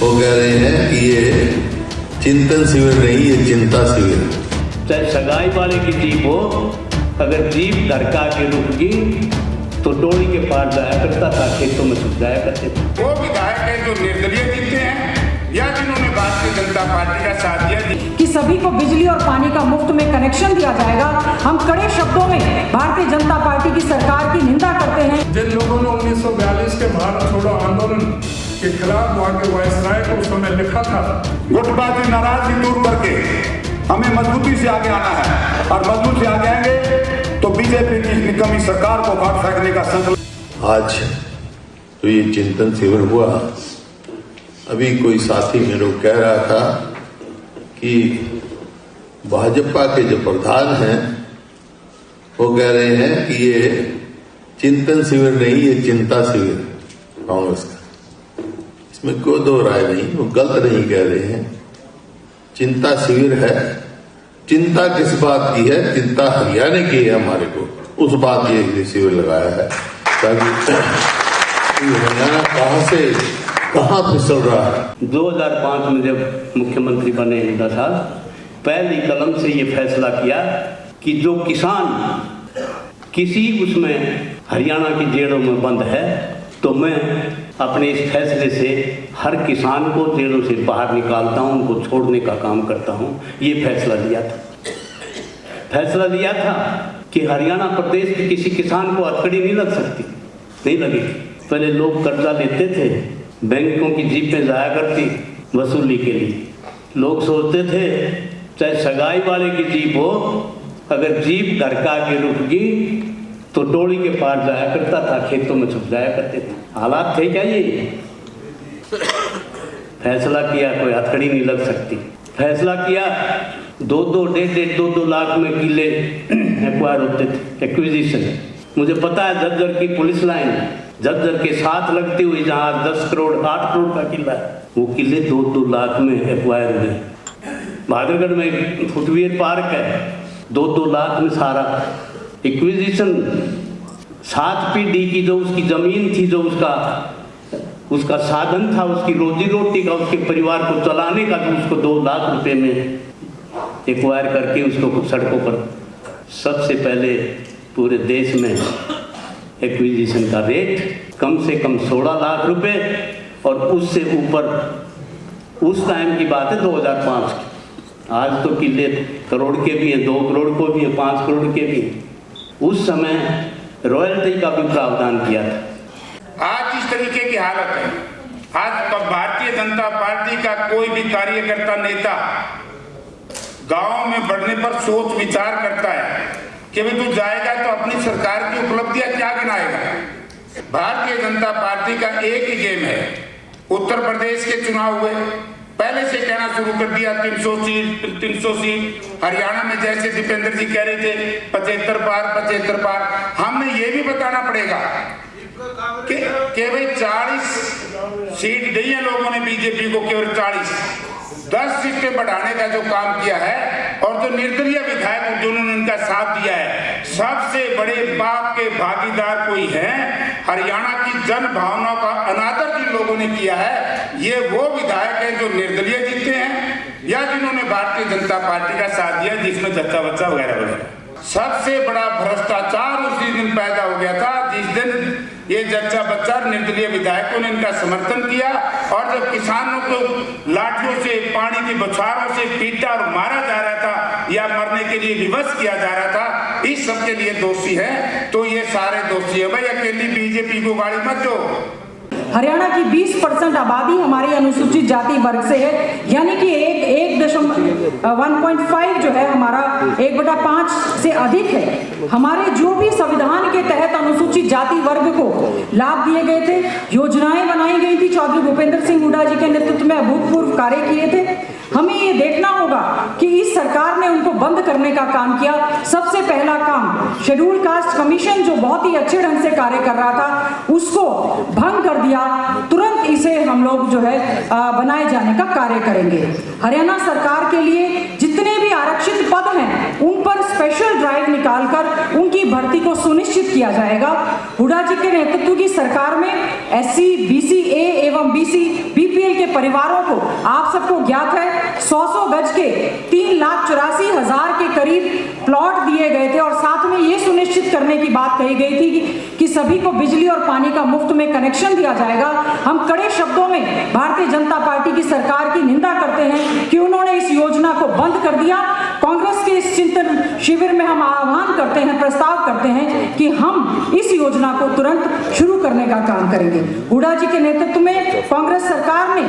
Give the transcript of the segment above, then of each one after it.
वो कह रहे हैं कि ये चिंतन शिविर नहीं, ये चिंता शिविर। चाहे सगाई वाले की जीप हो, अगर जीप घर का आके रुक गई तो डोली के पार जाया करता था, खेतों में छुप जाया करते थे। वो विधायक है जो निर्दलीय जीते हैं या जिन्होंने भारतीय जनता पार्टी का साथ दिया कि सभी को बिजली और पानी का मुफ्त में कनेक्शन दिया जाएगा। हम कड़े शब्दों में भारतीय जनता पार्टी की सरकार की निंदा करते हैं। जिन लोगों ने 1942 के भारत छोड़ो आंदोलन के खिलाफ वहाँ के वायसराय को उस समय लिखा था, गुटबाजी नाराजगी दूर करके हमें मजबूती से आगे आना है और मजबूत से आगे आएंगे तो बीजेपी की निकम्मी सरकार को भाग फेंकने का संकल्प। आज तो ये चिंतन शिविर हुआ। अभी कोई साथी मेरे को कह रहा था कि भाजपा के जो प्रधान हैं वो कह रहे हैं कि ये चिंतन शिविर नहीं, ये चिंता शिविर कांग्रेस का। इसमें कोई दो राय नहीं, वो गलत नहीं कह रहे हैं। चिंता शिविर है। चिंता किस बात की है? चिंता हरियाणा की है हमारे को, उस बात ये शिविर लगाया है ताकि हरियाणा कहाँ फिसल रहा है। 2005 में जब मुख्यमंत्री बने हुदा साहब, पहली कलम से ये फैसला किया कि जो किसान किसी उसमें हरियाणा की जेलों में बंद है तो मैं अपने इस फैसले से हर किसान को जेलों से बाहर निकालता हूं, उनको छोड़ने का काम करता हूं। ये फैसला लिया था कि हरियाणा प्रदेश के किसी किसान को हथकड़ी नहीं लग सकती, नहीं लगेगी। पहले लोग कर्जा लेते थे, बैंकों की जीपें जाया करती वसूली के लिए। लोग सोचते थे चाहे सगाई वाले की जीप हो, अगर जीप घर का आके रुक गई तो डोली के पार जाया करता था, खेतों में छुप जाया करते थे। हालात थे क्या ये? फैसला किया कोई हथकड़ी नहीं लग सकती। फैसला किया 2-2 लाख में किले एक्वायर होते थे, एक्विजिशन। मुझे पता है झज्जर की पुलिस लाइन, झज्जर के साथ लगती हुई जहाँ 10 करोड़ 8 करोड़ का किला है, वो किले 2-2 लाख में एक्वायर हुए। बहादुरगढ़ में फुटवियर पार्क है, 2-2 लाख में सारा एक्विजिशन। 7 पीढ़ी की जो उसकी जमीन थी, जो उसका साधन था, उसकी रोजी रोटी का, उसके परिवार को चलाने का, तो उसको 2 लाख रुपए में एक्वायर करके उसको सड़कों पर सबसे पहले पूरे देश में एक्विजिशन का रेट कम से कम 16 लाख रुपए और उससे ऊपर। उस टाइम की बात है 2005 की। आज तो किले करोड़ के भी हैं, 2 करोड़ को भी हैं, 5 करोड़ के भी। उस समय रॉयल्टी का भी प्रावधान किया था। आज इस तरीके की हालत है। आज भारतीय जनता पार्टी का कोई भी कार्यकर्ता नेता गांव में बढ़ने पर सोच विचार करता है कि भाई तू जाएगा तो अपनी सरकार की उपलब्धियां क्या गिनाएगा। भारतीय जनता पार्टी का एक ही गेम है। उत्तर प्रदेश के चुनाव हुए, पहले से कहना शुरू कर दिया 300 सीट। हरियाणा में जैसे दीपेंद्र जी कह रहे थे 75 पार। हमने ये भी बताना पड़ेगा कि भाई 40 सीट दी है लोगों ने बीजेपी को, केवल 10 सीटें बढ़ाने का जो काम किया है और जो निर्दलीय विधायक जिन्होंने इनका साथ दिया है, सबसे बड़े पाप के भागीदार कोई है। हरियाणा की जन भावनाओं का अनादर जिन लोगों ने किया है, ये वो विधायक हैं जो निर्दलीय जीते हैं या जिन्होंने भारतीय जनता पार्टी का साथ दिया, जिसमें जच्चा बच्चा वगैरह। सबसे बड़ा भ्रष्टाचार उसी दिन पैदा हो गया था जिस दिन ये जच्चा बच्चा निर्दलीय विधायकों ने इनका समर्थन किया और जब किसानों को लाठियों से, पानी की बौछारों से पीटा और मारा जा रहा था या मरने के लिए विवश किया जा रहा था, इस सब के लिए दोषी है। तो ये सारे दोषी है। भाई अकेली बीजेपी को गाड़ी मत दो। हरियाणा की 20% आबादी हमारी अनुसूचित जाति वर्ग से है, यानी कि 1.5 जो है हमारा 1/5 से अधिक है। हमारे जो भी संविधान के तहत अनुसूचित जाति वर्ग को लाभ दिए गए थे, योजनाएं बनाई गई थी, चौधरी भूपेंद्र सिंह हुड्डा जी के नेतृत्व में अभूतपूर्व कार्य किए थे। हमें ये देखना होगा कि इस सरकार ने उनको बंद करने का काम किया। सबसे पहला काम शेड्यूल कास्ट कमीशन जो बहुत ही अच्छे ढंग से कार्य कर रहा था उसको भंग कर दिया। तुरंत इसे हम लोग जो है बनाए जाने का कार्य करेंगे। हरियाणा सरकार के लिए जितने भी आरक्षित पद हैं उन पर स्पेशल ड्राइव निकालकर उनकी भर्ती को सुनिश्चित किया जाएगा। हुड्डा जी के नेतृत्व की सरकार में SC, BC, A एवं BC, BPL के परिवारों को आप सबको ज्ञात है 100 गज के 3,84,000 के करीब प्लॉट दिए गए थे और साथ में ये सुनिश्चित करने की बात कही गई थी कि सभी को बिजली और पानी का मुफ्त में कनेक्शन दिया जाएगा। हम कड़े शब्दों में भारतीय जनता पार्टी की सरकार की निंदा करते हैं कि उन्होंने इस योजना को बंद कर दिया। कांग्रेस के इस चिंतन शिविर में हम आह्वान करते हैं, प्रस्ताव करते हैं कि हम इस योजना को तुरंत शुरू करने का काम करेंगे। हुड्डा जी के नेतृत्व में कांग्रेस सरकार ने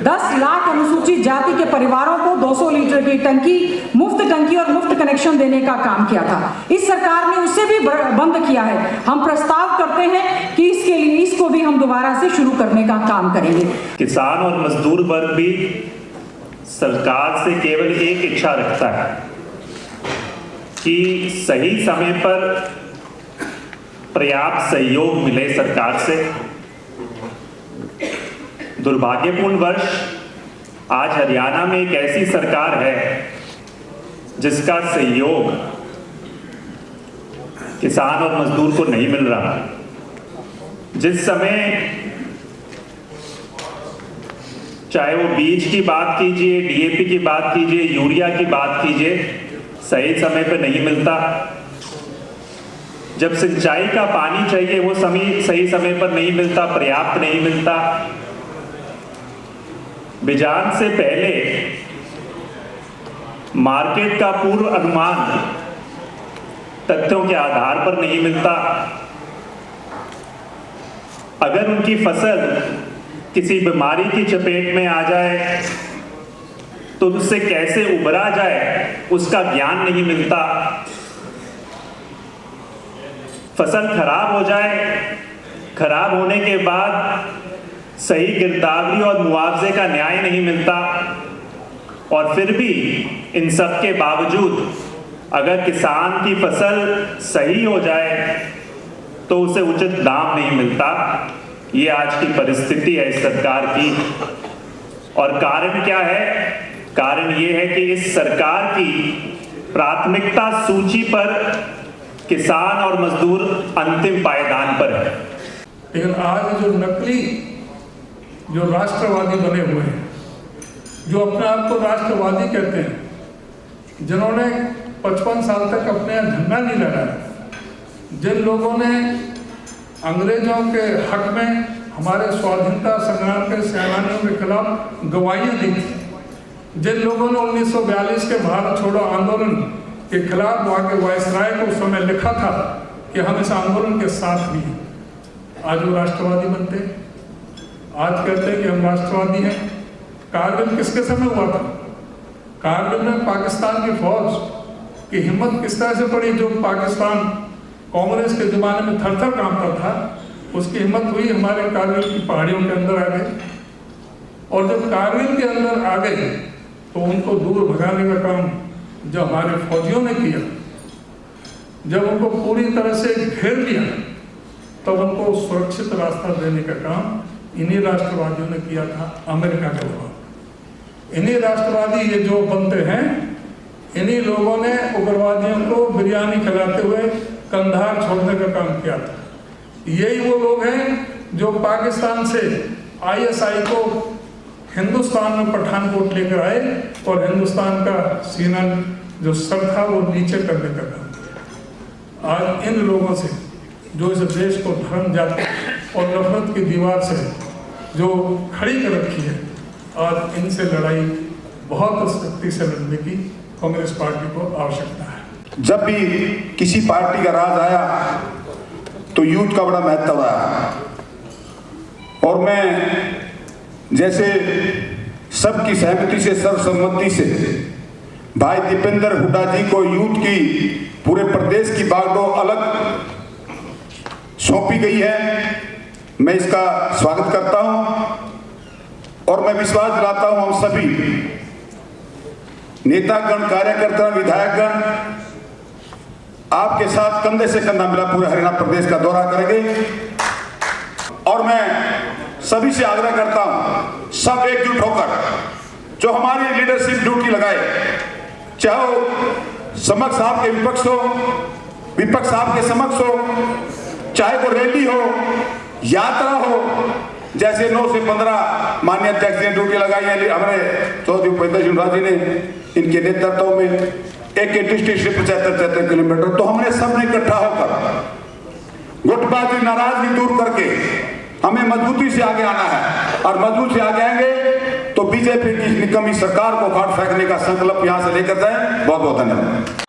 10 लाख अनुसूचित जाति के परिवारों को 200 लीटर की टंकी, मुफ्त टंकी और मुफ्त कनेक्शन देने का काम किया था। इस सरकार ने उसे भी बंद किया है। हम प्रस्ताव करते हैं कि इसके लिए इसको भी हम दोबारा से शुरू करने का काम करेंगे। किसान और मजदूर वर्ग भी सरकार से केवल एक इच्छा रखता है कि सही समय पर पर्याप्त सहयोग मिले सरकार से। दुर्भाग्यपूर्ण वर्ष आज हरियाणा में एक ऐसी सरकार है जिसका सहयोग किसान और मजदूर को नहीं मिल रहा। जिस समय चाहे वो बीज की बात कीजिए, DAP की बात कीजिए, यूरिया की बात कीजिए, सही समय पर नहीं मिलता। जब सिंचाई का पानी चाहिए वो सही समय पर नहीं मिलता, पर्याप्त नहीं मिलता। बिजान से पहले मार्केट का पूर्व अनुमान तथ्यों के आधार पर नहीं मिलता। अगर उनकी फसल किसी बीमारी की चपेट में आ जाए तो उससे कैसे उबरा जाए उसका ज्ञान नहीं मिलता। फसल खराब हो जाए, खराब होने के बाद सही गिरदावरी और मुआवजे का न्याय नहीं मिलता। और फिर भी इन सब के बावजूद अगर किसान की फसल सही हो जाए तो उसे उचित दाम नहीं मिलता। ये आज की परिस्थिति है इस सरकार की। और कारण क्या है? कारण ये है कि इस सरकार की प्राथमिकता सूची पर किसान और मजदूर अंतिम पायदान पर है। लेकिन आज जो नकली जो राष्ट्रवादी बने हुए हैं, जो अपने आप को राष्ट्रवादी कहते हैं, जिन्होंने 55 साल तक अपने यहाँ झंडा नहीं लहराया, जिन लोगों ने अंग्रेजों के हक में हमारे स्वाधीनता संग्राम के सेनानियों के खिलाफ गवाहियाँ दी थी, जिन लोगों ने 1942 के भारत छोड़ो आंदोलन के खिलाफ वहाँ के वायसराय को उस समय लिखा था कि हम इस आंदोलन के साथ भी हैं, आज वो राष्ट्रवादी बनते हैं। आज कहते हैं कि हम राष्ट्रवादी हैं। कारगिल किसके समय हुआ था? कारगिल में पाकिस्तान की फौज की हिम्मत किस तरह से पड़ी, जो पाकिस्तान कांग्रेस के ज़माने में थर-थर कांपता था, उसकी हिम्मत हुई हमारे कारगिल की पहाड़ियों के अंदर आ गए। और जब कारगिल के अंदर आ गए तो उनको दूर भगाने का काम जो हमारे फौजियों ने किया, जब उनको पूरी तरह से घेर लिया तब उनको सुरक्षित रास्ता देने का काम इन्हीं राष्ट्रवादियों ने किया था अमेरिका के बाद। इन्हीं राष्ट्रवादी ये जो बनते हैं, इन्हीं लोगों ने उग्रवादियों को बिरयानी खिलाते हुए कंधार छोड़ने का काम किया था। यही वो लोग हैं जो पाकिस्तान से ISI को हिंदुस्तान में पठानकोट लेकर आए और हिंदुस्तान का सीना जो सर था वो नीचे करने का काम किया। आज इन लोगों से जो इस देश को धर्म, जाति और नफरत की दीवार से जो खड़ी कर रखी है, आज इनसे लड़ाई बहुत सख्ती से लड़ने की कांग्रेस पार्टी को आवश्यकता है। जब भी किसी पार्टी का राज आया तो यूथ का बड़ा महत्व आया। और मैं जैसे सबकी सहमति से, सर्वसम्मति से भाई दीपेंद्र हुड्डा जी को यूथ की पूरे प्रदेश की बागडोर अलग सौंपी गई है, मैं इसका स्वागत करता हूं। और मैं विश्वास दिलाता हूं हम सभी नेतागण, कार्यकर्ता, विधायकगण आपके साथ कंधे से कंधा मिला पूरे हरियाणा प्रदेश का दौरा करेंगे। और मैं सभी से आग्रह करता हूं, सब एकजुट होकर जो हमारी लीडरशिप ड्यूटी लगाए, चाहे वो समक्ष आपके विपक्ष हो, विपक्ष आपके समक्ष हो, चाहे वो रैली हो, यात्रा हो, जैसे 9 से 15 माननीय अध्यक्ष ने ड्यूटी लगाई है हमारे चौधरी उपेंद्र सिंह राजी ने, इनके नेतृत्व में एक डिस्ट्रिक्ट से 75 किलोमीटर। तो हमने सबने इकट्ठा होकर गुटबाजी, नाराजगी दूर करके हमें मजबूती से आगे आना है, और मजबूत से आगे आएंगे तो बीजेपी की निकम्मी सरकार को काट फेंकने का संकल्प यहां से लेकर जाए। बहुत बहुत धन्यवाद।